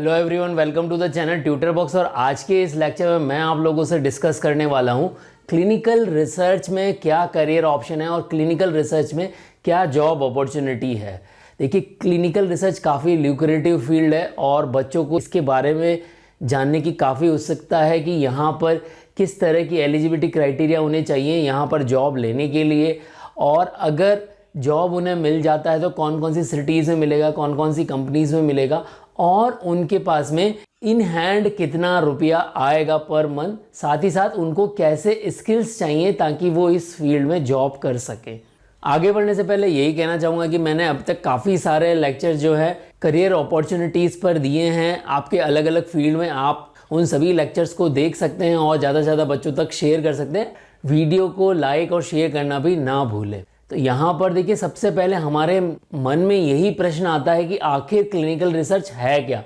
Hello everyone, welcome to the channel Tutor Box. और आज के इस लेक्चर में मैं आप लोगों से डिस्कस करने वाला हूँ क्लिनिकल रिसर्च में क्या करियर ऑप्शन है और क्लिनिकल रिसर्च में क्या जॉब अपॉर्चुनिटी है। देखिए, क्लिनिकल रिसर्च काफ़ी ल्यूक्रेटिव फील्ड है और बच्चों को इसके बारे में जानने की काफ़ी उत्सुकता है कि यहाँ पर किस तरह की एलिजिबिलिटी क्राइटेरिया होने चाहिए यहाँ पर जॉब लेने के लिए, और अगर जॉब उन्हें मिल जाता है तो कौन कौन सी सिटीज़ में मिलेगा, कौन कौन सी कंपनीज़ में मिलेगा, और उनके पास में इन हैंड कितना रुपया आएगा पर मंथ। साथ ही साथ उनको कैसे स्किल्स चाहिए ताकि वो इस फील्ड में जॉब कर सके। आगे बढ़ने से पहले यही कहना चाहूँगा कि मैंने अब तक काफ़ी सारे लेक्चर जो है करियर अपॉर्चुनिटीज़ पर दिए हैं आपके अलग अलग फील्ड में। आप उन सभी लेक्चर्स को देख सकते हैं और ज़्यादा से ज़्यादा बच्चों तक शेयर कर सकते हैं। वीडियो को लाइक और शेयर करना भी ना भूलें। तो यहाँ पर देखिए, सबसे पहले हमारे मन में यही प्रश्न आता है कि आखिर क्लिनिकल रिसर्च है क्या।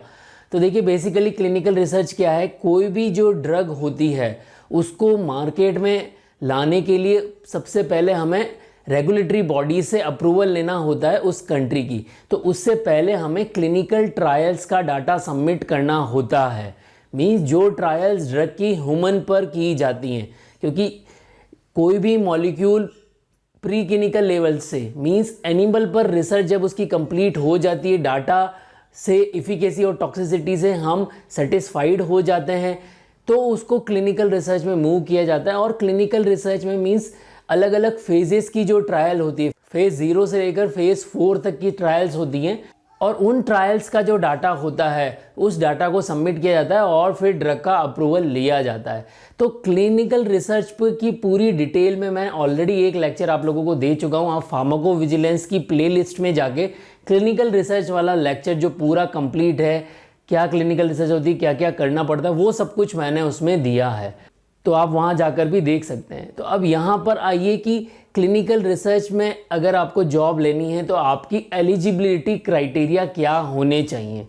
तो देखिए, बेसिकली क्लिनिकल रिसर्च क्या है। कोई भी जो ड्रग होती है उसको मार्केट में लाने के लिए सबसे पहले हमें रेगुलेटरी बॉडी से अप्रूवल लेना होता है उस कंट्री की। तो उससे पहले हमें क्लिनिकल ट्रायल्स का डाटा सबमिट करना होता है। मीन्स जो ट्रायल्स ड्रग की ह्यूमन पर की जाती हैं, क्योंकि कोई भी मॉलिक्यूल प्री क्लिनिकल लेवल से मींस एनिमल पर रिसर्च जब उसकी कंप्लीट हो जाती है, डाटा से इफिकेसी और टॉक्सिसिटी से हम सेटिस्फाइड हो जाते हैं, तो उसको क्लिनिकल रिसर्च में मूव किया जाता है। और क्लिनिकल रिसर्च में मींस अलग अलग फेजेस की जो ट्रायल होती है, फेज़ 0 से लेकर फेज़ 4 तक की ट्रायल्स होती हैं, और उन ट्रायल्स का जो डाटा होता है उस डाटा को सबमिट किया जाता है और फिर ड्रग का अप्रूवल लिया जाता है। तो क्लिनिकल रिसर्च की पूरी डिटेल में मैं ऑलरेडी एक लेक्चर आप लोगों को दे चुका हूँ। आप फार्माकोविजिलेंस की प्लेलिस्ट में जाके क्लिनिकल रिसर्च वाला लेक्चर जो पूरा कंप्लीट है, क्या क्लिनिकल रिसर्च होती है, क्या क्या करना पड़ता है, वो सब कुछ मैंने उसमें दिया है। तो आप वहाँ जाकर भी देख सकते हैं। तो अब यहाँ पर आइए कि क्लिनिकल रिसर्च में अगर आपको जॉब लेनी है तो आपकी एलिजिबिलिटी क्राइटेरिया क्या होने चाहिए।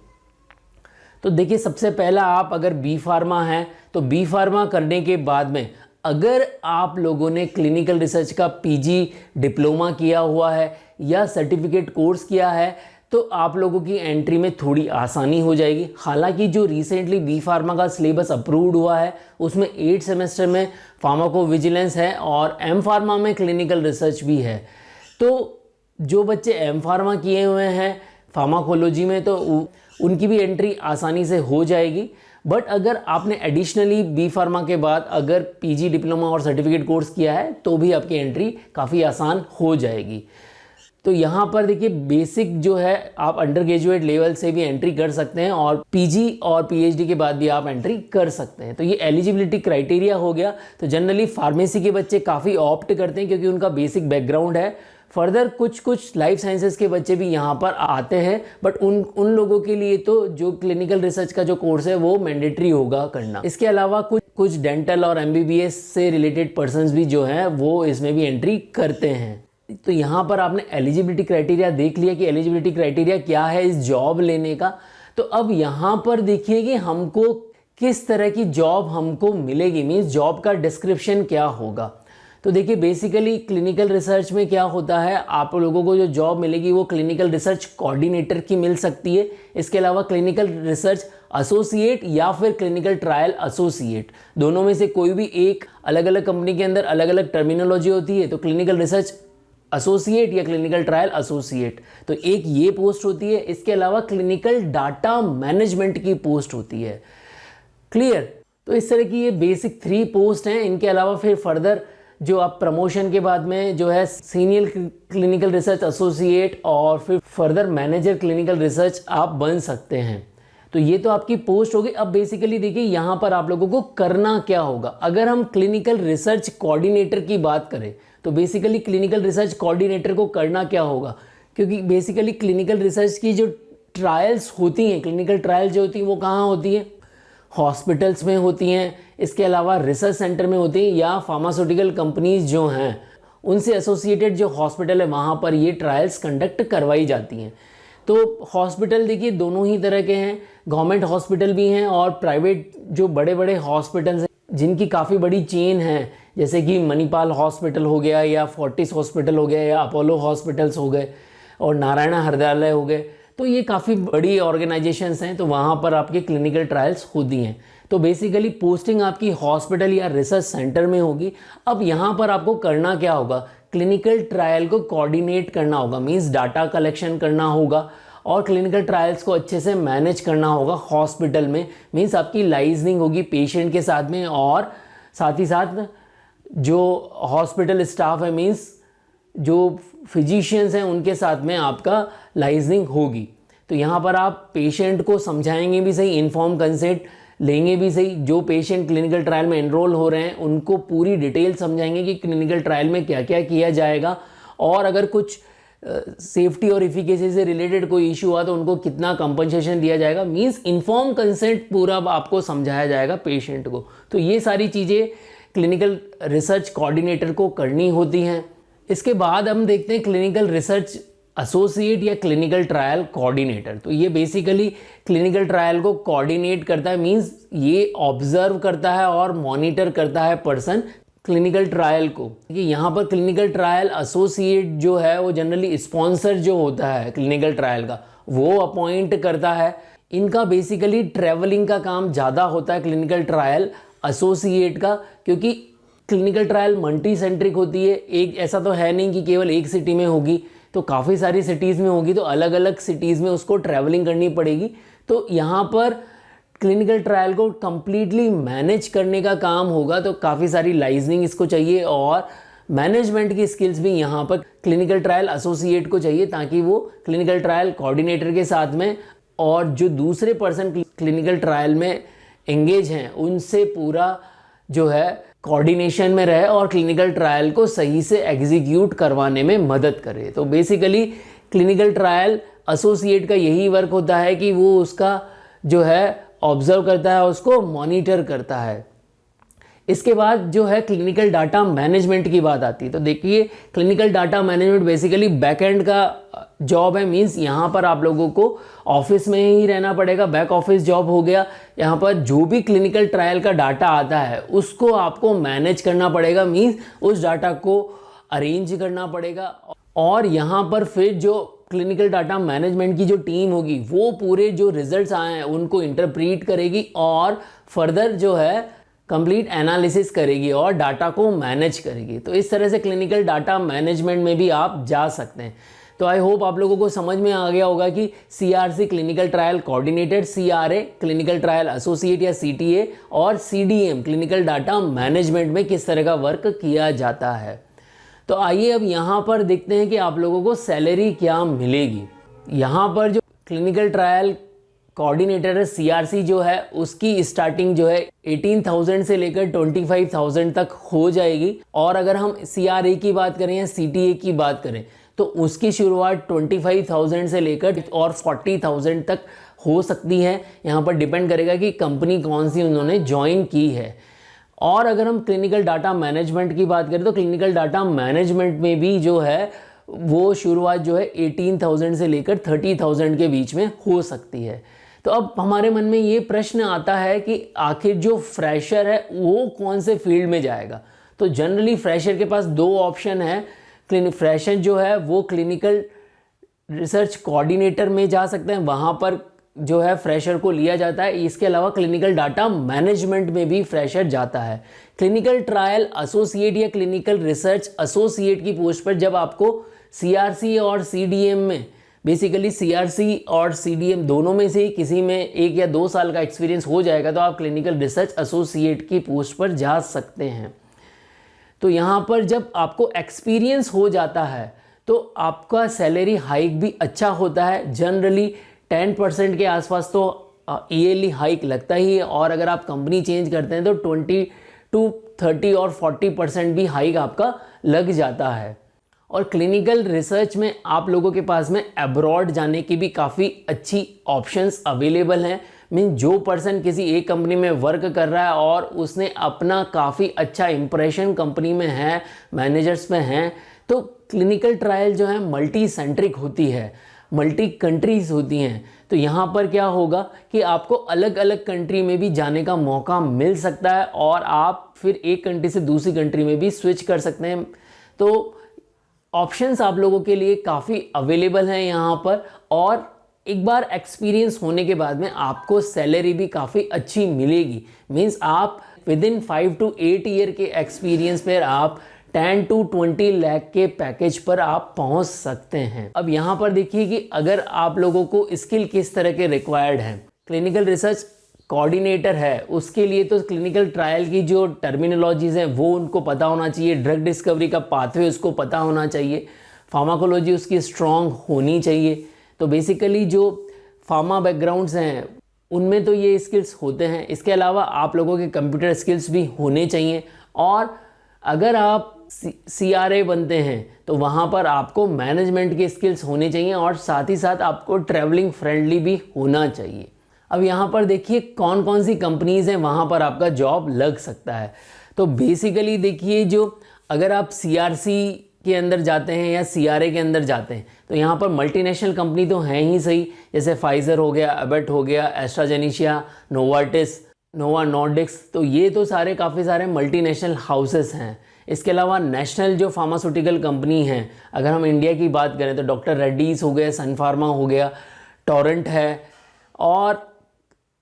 तो देखिए, सबसे पहला आप अगर बी फार्मा हैं तो बी फार्मा करने के बाद में अगर आप लोगों ने क्लिनिकल रिसर्च का पीजी डिप्लोमा किया हुआ है या सर्टिफिकेट कोर्स किया है तो आप लोगों की एंट्री में थोड़ी आसानी हो जाएगी। हालांकि जो रिसेंटली बी फार्मा का सिलेबस अप्रूव्ड हुआ है उसमें 8 सेमेस्टर में फार्माकोविजिलेंस है और एम फार्मा में क्लिनिकल रिसर्च भी है। तो जो बच्चे एम फार्मा किए हुए हैं फार्माकोलॉजी में तो उनकी भी एंट्री आसानी से हो जाएगी। बट अगर आपने एडिशनली बी फार्मा के बाद अगर पीजी डिप्लोमा और सर्टिफिकेट कोर्स किया है तो भी आपकी एंट्री काफ़ी आसान हो जाएगी। तो यहाँ पर देखिए, बेसिक जो है आप अंडर ग्रेजुएट लेवल से भी एंट्री कर सकते हैं और पीजी और पीएचडी के बाद भी आप एंट्री कर सकते हैं। तो ये एलिजिबिलिटी क्राइटेरिया हो गया। तो जनरली फार्मेसी के बच्चे काफ़ी ऑप्ट करते हैं क्योंकि उनका बेसिक बैकग्राउंड है। फर्दर कुछ लाइफ साइंसेस के बच्चे भी यहाँ पर आते हैं, बट उन लोगों के लिए तो जो क्लिनिकल रिसर्च का जो कोर्स है वो मैंडेटरी होगा करना। इसके अलावा कुछ डेंटल और एमबीबीएस से रिलेटेड पर्सनस भी जो हैं वो इसमें भी एंट्री करते हैं। तो यहाँ पर आपने एलिजिबिलिटी क्राइटेरिया देख लिया कि एलिजिबिलिटी क्राइटेरिया क्या है इस जॉब लेने का। तो अब यहाँ पर देखिए कि हमको किस तरह की जॉब हमको मिलेगी, मीन्स जॉब का डिस्क्रिप्शन क्या होगा। तो देखिए, बेसिकली क्लिनिकल रिसर्च में क्या होता है, आप लोगों को जो जॉब मिलेगी वो क्लिनिकल रिसर्च कोऑर्डिनेटर की मिल सकती है। इसके अलावा क्लिनिकल रिसर्च एसोसिएट या फिर क्लिनिकल ट्रायल एसोसिएट, दोनों में से कोई भी एक। अलग अलग कंपनी के अंदर अलग अलग टर्मिनोलॉजी होती है। तो क्लिनिकल रिसर्च एसोसिएट या क्लिनिकल ट्रायल एसोसिएट, तो एक ये पोस्ट होती है। इसके अलावा क्लिनिकल डाटा मैनेजमेंट की पोस्ट होती है। क्लियर। तो इस तरह की ये बेसिक 3 पोस्ट हैं। इनके अलावा फिर फर्दर जो आप प्रमोशन के बाद में जो है सीनियर क्लिनिकल रिसर्च एसोसिएट और फिर फर्दर मैनेजर क्लिनिकल रिसर्च आप बन सकते हैं। तो ये तो आपकी पोस्ट होगी। अब बेसिकली देखिए, यहाँ पर आप लोगों को करना क्या होगा। अगर हम क्लिनिकल रिसर्च कोऑर्डिनेटर की बात करें तो बेसिकली क्लिनिकल रिसर्च कोऑर्डिनेटर को करना क्या होगा, क्योंकि बेसिकली क्लिनिकल रिसर्च की जो ट्रायल्स होती हैं, क्लिनिकल ट्रायल जो होती हैं वो कहाँ होती हैं, हॉस्पिटल्स में होती हैं। इसके अलावा रिसर्च सेंटर में होती हैं या फार्मास्यूटिकल कंपनीज जो हैं उनसे एसोसिएटेड जो हॉस्पिटल है वहाँ पर ये ट्रायल्स कंडक्ट करवाई जाती हैं। तो हॉस्पिटल देखिए दोनों ही तरह के हैं, गवर्नमेंट हॉस्पिटल भी हैं और प्राइवेट जो बड़े बड़े हॉस्पिटल्स हैं जिनकी काफ़ी बड़ी चेन है, जैसे कि मणिपाल हॉस्पिटल हो गया या फोर्टिस हॉस्पिटल हो गया या अपोलो हॉस्पिटल्स हो गए और नारायणा हृदयालय हो गए। तो ये काफ़ी बड़ी ऑर्गेनाइजेशंस हैं, तो वहाँ पर आपके क्लिनिकल ट्रायल्स होती हैं। तो बेसिकली पोस्टिंग आपकी हॉस्पिटल या रिसर्च सेंटर में होगी। अब यहाँ पर आपको करना क्या होगा, क्लिनिकल ट्रायल को कोऑर्डिनेट करना होगा, मींस डाटा कलेक्शन करना होगा और क्लिनिकल ट्रायल्स को अच्छे से मैनेज करना होगा हॉस्पिटल में। मींस आपकी लाइजनिंग होगी पेशेंट के साथ में, और साथ ही साथ जो हॉस्पिटल स्टाफ है, मींस जो फिजिशियंस हैं उनके साथ में आपका लाइजनिंग होगी। तो यहाँ पर आप पेशेंट को समझाएंगे भी सही, इन्फॉर्म कंसेंट लेंगे भी सही। जो पेशेंट क्लिनिकल ट्रायल में एनरोल हो रहे हैं उनको पूरी डिटेल समझाएंगे कि क्लिनिकल ट्रायल में क्या क्या किया जाएगा, और अगर कुछ सेफ्टी और इफिकेसी से रिलेटेड कोई इशू हुआ तो उनको कितना कंपनसेशन दिया जाएगा। मींस इन्फॉर्म कंसेंट पूरा आपको समझाया जाएगा पेशेंट को। तो ये सारी चीज़ें क्लिनिकल रिसर्च कोऑर्डिनेटर को करनी होती हैं। इसके बाद हम देखते हैं क्लिनिकल रिसर्च एसोसिएट या क्लिनिकल ट्रायल कोऑर्डिनेटर। तो ये बेसिकली क्लिनिकल ट्रायल को कोऑर्डिनेट करता है, मींस ये ऑब्जर्व करता है और मॉनिटर करता है पर्सन क्लिनिकल ट्रायल को। कि यहाँ पर क्लिनिकल ट्रायल एसोसिएट जो है वो जनरली स्पॉन्सर जो होता है क्लिनिकल ट्रायल का, वो अपॉइंट करता है। इनका बेसिकली ट्रैवलिंग का काम ज़्यादा होता है क्लिनिकल ट्रायल एसोसिएट का, क्योंकि क्लिनिकल ट्रायल मल्टी सेंट्रिक होती है। एक ऐसा तो है नहीं कि केवल एक सिटी में होगी, तो काफ़ी सारी सिटीज़ में होगी, तो अलग अलग सिटीज़ में उसको ट्रैवलिंग करनी पड़ेगी। तो यहाँ पर क्लिनिकल ट्रायल को कंप्लीटली मैनेज करने का काम होगा, तो काफ़ी सारी लाइजनिंग इसको चाहिए और मैनेजमेंट की स्किल्स भी यहाँ पर क्लिनिकल ट्रायल एसोसिएट को चाहिए, ताकि वो क्लिनिकल ट्रायल कोऑर्डिनेटर के साथ में और जो दूसरे पर्सन क्लिनिकल ट्रायल में एंगेज हैं उनसे पूरा जो है कोऑर्डिनेशन में रहे और क्लिनिकल ट्रायल को सही से एग्जीक्यूट करवाने में मदद करे। तो बेसिकली क्लिनिकल ट्रायल एसोसिएट का यही वर्क होता है कि वो उसका जो है ऑब्जर्व करता है, उसको मॉनिटर करता है। इसके बाद जो है क्लिनिकल डाटा मैनेजमेंट की बात आती है। तो देखिए clinical data management basically back and का जॉब है, मींस यहाँ पर आप लोगों को ऑफिस में ही रहना पड़ेगा, बैक ऑफिस जॉब हो गया। यहाँ पर जो भी क्लिनिकल ट्रायल का डाटा आता है उसको आपको मैनेज करना पड़ेगा, मींस उस डाटा को अरेंज करना पड़ेगा। और यहाँ पर फिर जो क्लिनिकल डाटा मैनेजमेंट की जो टीम होगी वो पूरे जो रिजल्ट्स आए हैं उनको इंटरप्रीट करेगी और फर्दर जो है कंप्लीट एनालिसिस करेगी और डाटा को मैनेज करेगी। तो इस तरह से क्लिनिकल डाटा मैनेजमेंट में भी आप जा सकते हैं। तो आई होप आप लोगों को समझ में आ गया होगा कि CRC clinical trial coordinator, CRA clinical trial associate या CTA और CDM क्लिनिकल डाटा मैनेजमेंट में किस तरह का वर्क किया जाता है। तो आइए अब यहाँ पर देखते हैं कि आप लोगों को सैलरी क्या मिलेगी। यहाँ पर जो क्लिनिकल ट्रायल कोऑर्डिनेटर है CRC जो है उसकी स्टार्टिंग जो है 18,000 से लेकर 25,000 तक हो जाएगी। और अगर हम CRA की बात करें या CTA की बात करें तो उसकी शुरुआत 25,000 से लेकर और 40,000 तक हो सकती है। यहाँ पर डिपेंड करेगा कि कंपनी कौन सी उन्होंने ज्वाइन की है। और अगर हम क्लिनिकल डाटा मैनेजमेंट की बात करें तो क्लिनिकल डाटा मैनेजमेंट में भी जो है वो शुरुआत जो है 18,000 से लेकर 30,000 के बीच में हो सकती है। तो अब हमारे मन में ये प्रश्न आता है कि आखिर जो फ्रेशर है वो कौन से फील्ड में जाएगा। तो जनरली फ्रेशर के पास दो ऑप्शन है। फ्रेशर जो है वो क्लिनिकल रिसर्च कोऑर्डिनेटर में जा सकते हैं, वहाँ पर जो है फ्रेशर को लिया जाता है। इसके अलावा क्लिनिकल डाटा मैनेजमेंट में भी फ्रेशर जाता है। क्लिनिकल ट्रायल एसोसिएट या क्लिनिकल रिसर्च एसोसिएट की पोस्ट पर जब आपको CRC और CDM में, बेसिकली CRC और CDM दोनों में से किसी में 1 या 2 साल का एक्सपीरियंस हो जाएगा तो आप क्लिनिकल रिसर्च एसोसिएट की पोस्ट पर जा सकते हैं। तो यहाँ पर जब आपको एक्सपीरियंस हो जाता है तो आपका सैलरी हाइक भी अच्छा होता है। जनरली 10% के आसपास तो ईयरली हाइक लगता ही है, और अगर आप कंपनी चेंज करते हैं तो 20 to 30 और 40% भी हाइक आपका लग जाता है। और क्लिनिकल रिसर्च में आप लोगों के पास में अब्रॉड जाने की भी काफ़ी अच्छी ऑप्शंस अवेलेबल हैं। मीन जो पर्सन किसी एक कंपनी में वर्क कर रहा है और उसने अपना काफ़ी अच्छा इंप्रेशन कंपनी में है, मैनेजर्स में हैं, तो क्लिनिकल ट्रायल जो है मल्टी सेंट्रिक होती है, मल्टी कंट्रीज़ होती हैं। तो यहाँ पर क्या होगा कि आपको अलग अलग कंट्री में भी जाने का मौका मिल सकता है और आप फिर एक कंट्री से दूसरी कंट्री में भी स्विच कर सकते हैं। तो ऑप्शंस आप लोगों के लिए काफ़ी अवेलेबल हैं यहाँ पर। और एक बार एक्सपीरियंस होने के बाद में आपको सैलरी भी काफ़ी अच्छी मिलेगी। मीन्स आप विद इन 5 to 8 ईयर के एक्सपीरियंस पर आप 10 to 20 लाख के पैकेज पर आप पहुंच सकते हैं। अब यहाँ पर देखिए कि अगर आप लोगों को स्किल किस तरह के रिक्वायर्ड हैं, क्लिनिकल रिसर्च कोऑर्डिनेटर है, उसके लिए तो क्लिनिकल ट्रायल की जो टर्मिनोलॉजीज़ हैं वो उनको पता होना चाहिए, ड्रग डिस्कवरी का पाथवे उसको पता होना चाहिए, फार्माकोलॉजी उसकी स्ट्रॉन्ग होनी चाहिए। तो बेसिकली जो फार्मा बैकग्राउंड्स हैं उनमें तो ये स्किल्स होते हैं। इसके अलावा आप लोगों के कंप्यूटर स्किल्स भी होने चाहिए, और अगर आप CRA बनते हैं तो वहाँ पर आपको मैनेजमेंट के स्किल्स होने चाहिए, और साथ ही साथ आपको ट्रैवलिंग फ्रेंडली भी होना चाहिए। अब यहाँ पर देखिए कौन कौन सी कंपनीज़ हैं वहाँ पर आपका जॉब लग सकता है। तो बेसिकली देखिए, जो अगर आप CRC के अंदर जाते हैं या CRA के अंदर जाते हैं तो यहाँ पर मल्टीनेशनल कंपनी तो हैं ही सही, जैसे फाइज़र हो गया, एबट हो गया, एस्ट्राजेनेशिया, नोवार्टिस, नोवा नॉर्डिक्स, तो ये तो सारे काफ़ी सारे मल्टीनेशनल हाउसेस हैं। इसके अलावा नेशनल जो फार्मास्यूटिकल कंपनी हैं, अगर हम इंडिया की बात करें तो डॉक्टर रेड्डीज़ हो गया, सन फार्मा हो गया, टोरेंट है, और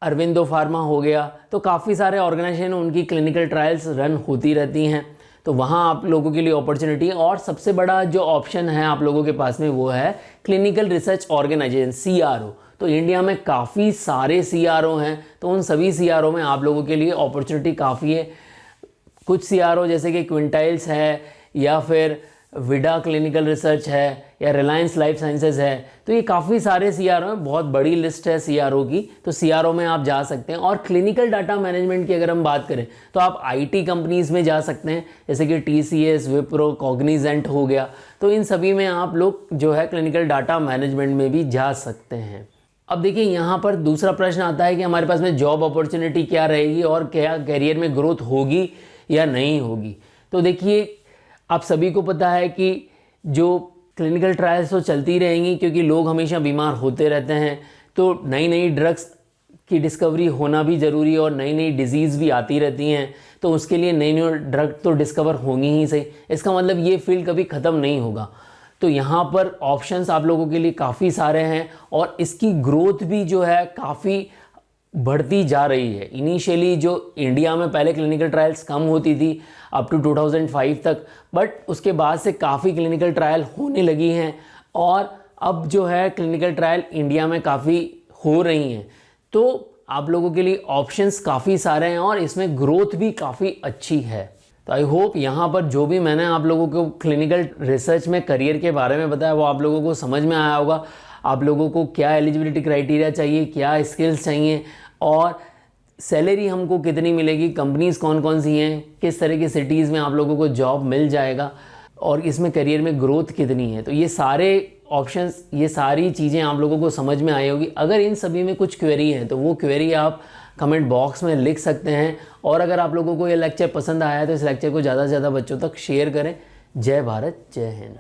अरविंदो फार्मा हो गया। तो काफ़ी सारे ऑर्गेनाइजेशन उनकी क्लिनिकल ट्रायल्स रन होती रहती हैं, तो वहाँ आप लोगों के लिए अपॉर्चुनिटी है। और सबसे बड़ा जो ऑप्शन है आप लोगों के पास में वो है क्लिनिकल रिसर्च ऑर्गेनाइजेशन, CRO। तो इंडिया में काफ़ी सारे CRO हैं, तो उन सभी CRO में आप लोगों के लिए अपॉर्चुनिटी काफ़ी है। कुछ CRO जैसे कि क्विंटाइल्स है, या फिर विडा क्लिनिकल रिसर्च है, या रिलायंस लाइफ साइंसेज है, तो ये काफ़ी सारे CRO हैं, बहुत बड़ी लिस्ट है CRO की। तो CRO में आप जा सकते हैं। और क्लिनिकल डाटा मैनेजमेंट की अगर हम बात करें तो आप IT कंपनीज़ में जा सकते हैं, जैसे कि TCS, विप्रो, कॉग्निजेंट हो गया। तो इन सभी में आप लोग जो है क्लिनिकल डाटा मैनेजमेंट में भी जा सकते हैं। अब देखिए यहाँ पर दूसरा प्रश्न आता है कि हमारे पास में जॉब अपॉर्चुनिटी क्या रहेगी और क्या करियर में ग्रोथ होगी या नहीं होगी। तो देखिए, आप सभी को पता है कि जो क्लिनिकल ट्रायल्स तो चलती रहेंगी, क्योंकि लोग हमेशा बीमार होते रहते हैं, तो नई नई ड्रग्स की डिस्कवरी होना भी ज़रूरी है, और नई नई डिजीज़ भी आती रहती हैं, तो उसके लिए नई नई ड्रग तो डिस्कवर होंगी ही सही। इसका मतलब ये फील्ड कभी ख़त्म नहीं होगा। तो यहाँ पर ऑप्शंस आप लोगों के लिए काफ़ी सारे हैं, और इसकी ग्रोथ भी जो है काफ़ी बढ़ती जा रही है। इनिशियली जो इंडिया में पहले क्लिनिकल ट्रायल्स कम होती थी अप टू 2005 तक, बट उसके बाद से काफ़ी क्लिनिकल ट्रायल होने लगी हैं, और अब जो है क्लिनिकल ट्रायल इंडिया में काफ़ी हो रही हैं। तो आप लोगों के लिए ऑप्शंस काफ़ी सारे हैं, और इसमें ग्रोथ भी काफ़ी अच्छी है। तो आई होप यहाँ पर जो भी मैंने आप लोगों को क्लिनिकल रिसर्च में करियर के बारे में बताया वो आप लोगों को समझ में आया होगा। आप लोगों को क्या एलिजिबिलिटी क्राइटेरिया चाहिए, क्या स्किल्स चाहिए, और सैलरी हमको कितनी मिलेगी, कंपनीज़ कौन कौन सी हैं, किस तरह की सिटीज़ में आप लोगों को जॉब मिल जाएगा, और इसमें करियर में ग्रोथ कितनी है। तो ये सारे ऑप्शंस, ये सारी चीज़ें आप लोगों को समझ में आई होगी। अगर इन सभी में कुछ क्वेरी है तो वो क्वेरी आप कमेंट बॉक्स में लिख सकते हैं। और अगर आप लोगों को ये लेक्चर पसंद आया है तो इस लेक्चर को ज़्यादा से ज़्यादा बच्चों तक शेयर करें। जय भारत, जय हिंद।